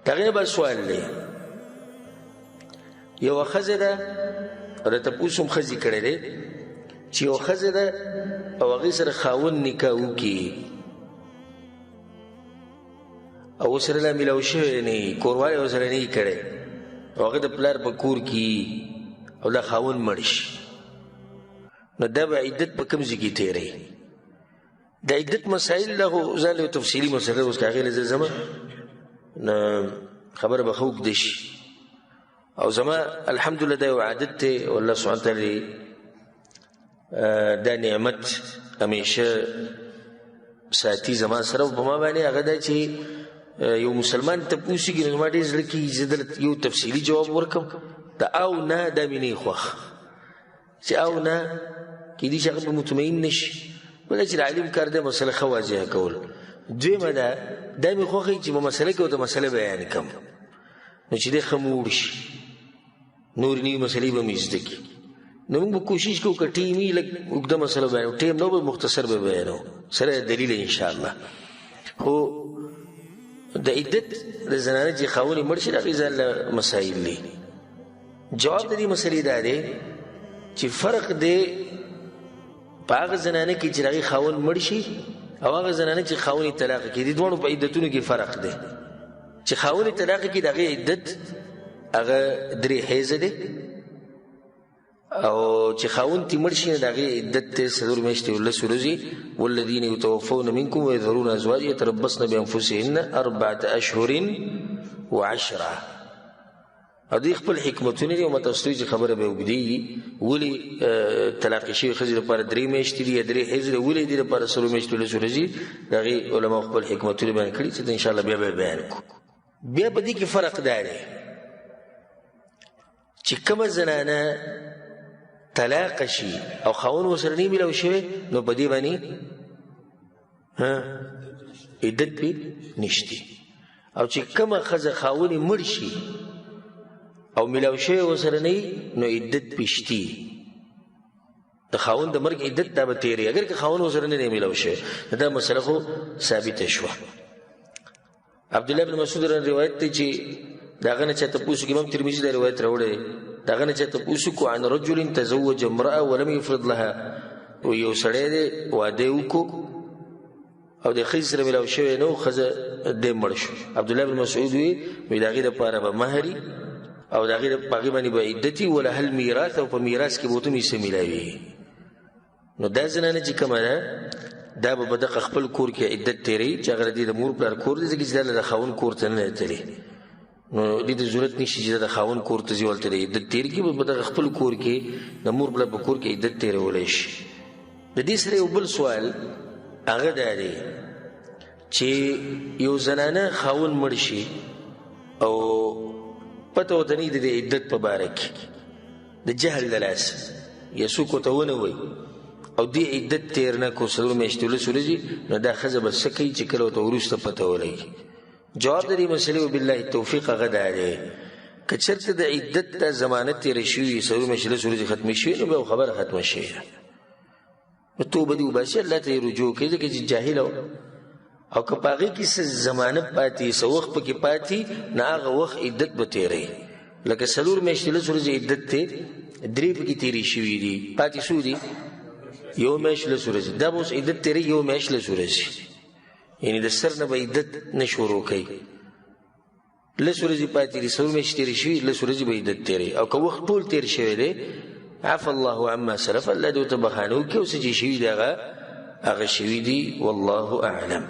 دغه نه بل سوال دی یوه ښځه ده راته تپوس هم ښځې کړی دی چې یوه ښځه ده او هغې سره خاوند نکاح وکړي او ورسره لا میلاو شوی نه وي کوروالی ورسره نه وي کړی او هغه د پلار په کور کې او دا خاوند مړ شي نو دا به عدت په کوم ځای کې تېروي د عدت مسایل دا خو ځان له تفصیلي مسله اوس که هغې له زه ځمه نو خبره به ښه اوږده شي او زما الحمدلله دا یو عادت دی والله سبحانه تعالی دا نعمت همیشه ساتي زما سره او په ما باندې هغه دا چې یو مسلمان تپوس کېږي نو زما ډېر زړه کېږي زه دلته یو تفصیلي جواب ورکړم د او نه دا مې نه خوښ چې او نه کېدای شي هغه به مطمئن نه شي بله چې د عالم کار دی مسله ښه واضحه کول دویمه دا مې خوښوي چې په مسله کې ورته مسله بیان کړم نو چې دی ښه موړ شي نورې نوي مسلې به مې زده کړي نو موږ به کوشش کوو که ټیم وي لږ اوږده مسله بیانو ټیم نه به مختصر به بیانو سره دلیل انشاءالله خو د عدت د زنانه چې خاوند یې مړ شي د هغې ځان له مسایل دي جواب د دې مسلې دا دی چې فرق دی په هغه زنانه کې چې د هغې خاوند مړ شي او هغه زنانه چې خاوند یې طلاقه کړي د دواړو په عدتونو کې فرق دی چې خاوند یې طلاقه کړي د هغې عدت هغه 3 حیضه دی او چې خاوند تی مړ شي نو د هغې عدت دی 4 میاشتې او 10 ورځې والذین یتوفون منکم ویذرون ازواج یتربصن بانفسهن 4 اشهر و10 او دوی خپل حکمتونه دي او ما تاسو ته چې خبره به اوږدېږي ولې طلاقې شوې ښځې لپاره 3 میاشتې دي یا 3 حیض دی ولې دې لپاره 4 میاشتې او 10 ورځې د هغې علماو خپل حکمتونه بیان کړي چې انشاءالله بیا به بیان کړو بیا په دې کې فرق دا دی چې کومه زنانه طلاق شي او خاوند ورسره نه میلاو شوی نو په دې باندې عدت پې نشته او چې کومه ښځه خاوند یې مړ شي او میلاو شوی ورسره نه نو عدت پې شتي د خاوند د مرګ عدت دا به تېري اگر که خاوند ورسره نه میلاو شوی دا مسله خو ثابته شوه عبدالله بن مسعود روایت دی چې د هغه نه چا تپوس وکړي امام ترمذي دا روایت راوړی د هغه نه چا تپوس وکړو عن رجل تزوج امرأة ولم یفرض لها یو سړی دی واده وکړو او د ښځې سره میلاو شوی نه و ښځه دی مړ شو عبدالله بن مسعود وی د هغې دپاره به مهري او د هغې په هغې باندې به عدتي ولها المیراث او په میراث کې به ورته حصه میلاوي نو دا زنانه چې کومه ده دا به په دغه خپل کور کې عدت تېروي چې هغه د دې د مور پلار کور دی ځکه چې دا د خاوند کور ته نه تللی نو دې ته ضرورت نشي چې د خاوند کور ته ځي ولته د عدت تېر کړي په دغه خپل کور کې د مور پلار په کور کې عدت تېرولی شي د دې سره یو بل سوال هغه دا دی چې یو زنانه خاوند مړ شي او پته ورته نه د عدت په باره کې د جهل د لاسه یا څوک ورته ونه وایي او دې عدت تېر نه کړو 4 میاشتې 10 ورځې نو دا ښځه به څه کوي چې کله ورته وروسته پته ولګي جواب د دې مسلې وبالله التوفیق هغه دا دی که چېرته د عدت دا زمانه تېره شوي 4 میاشتې 10 ورځې ختمې شوي نو بیا خبره ختمه شوې ده نو توبه دې وباسي الله ته یې رجوع کوي ځکه چې جاهل او که په هغې کې څه زمانه پاتې څه وخت پکې پاتې نه هغه وخت عدت به تېروي لکه 4 میاشتې 10 ورځې عدت دی 3 پکې تېرې شوي دي پاتې څو دي 1 میاشت 10 ورځې دا به اوس عدت تېروي 1 میاشت 10 ورځې یعنی د سر نه به عدت نه شروع کوي 10 ورځې پاتې دي 4 میاشتې تېرې شوي 10 ورځې به عدت تېروي او که وخت ټول تېر شوی دی عفا الله عما سلف الله دې ورته بخښنه وکړي او څه چې شوي دي هغه شوي دي والله اعلم